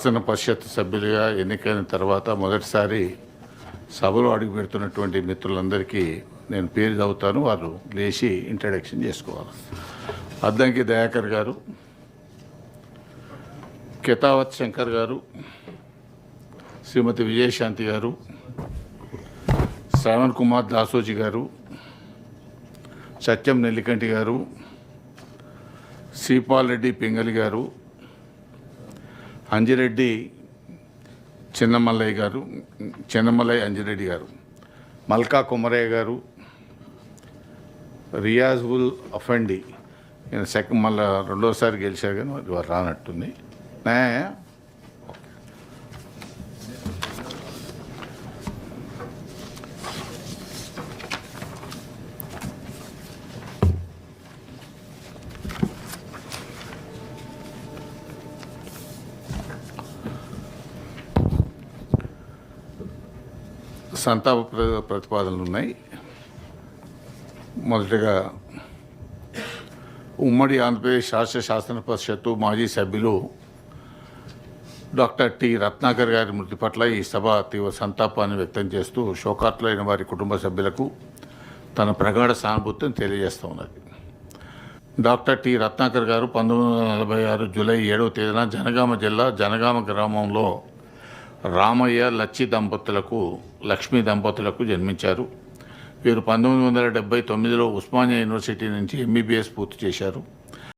శాసన పరిషత్ సభ్యులుగా ఎన్నికైన తర్వాత మొదటిసారి సభలో అడుగుపెడుతున్నటువంటి మిత్రులందరికీ నేను పేరు చదువుతాను, వారు లేచి ఇంట్రడక్షన్ చేసుకోవాలి. అద్దంకి దయాకర్ గారు, కెతావత్ శంకర్ గారు, శ్రీమతి విజయశాంతి గారు, శ్రవణ్ కుమార్ దాసోజీ గారు, సత్యం నెల్లికంటి గారు, శ్రీపాల్ రెడ్డి పింగళి గారు, అంజిరెడ్డి చిన్నమల్లయ్య అంజిరెడ్డి గారు, మల్కా కుమరయ్య గారు, రియాజుల్ అఫండి మళ్ళీ రెండోసారి గెలిచారు కానీ వారు రానట్టుంది. సంతాప ప్రతిపాదనలు ఉన్నాయి. మొదటగా ఉమ్మడి ఆంధ్రప్రదేశ్ రాష్ట్ర శాసన పరిషత్తు మాజీ సభ్యులు డాక్టర్ టి రత్నాకర్ గారి మృతి పట్ల ఈ సభ తీవ్ర సంతాపాన్ని వ్యక్తం చేస్తూ శోకార్తులైన వారి కుటుంబ సభ్యులకు తన ప్రగాఢ సానుభూతిని తెలియజేస్తూ ఉన్నది. డాక్టర్ టి రత్నాకర్ గారు 1946 జూలై 7వ తేదీన జనగామ జిల్లా జనగామ గ్రామంలో రామయ్య లక్ష్మీ దంపతులకు జన్మించారు. వీరు 1979లో ఉస్మానియా యూనివర్సిటీ నుంచి ఎంబీబీఎస్ పూర్తి చేశారు.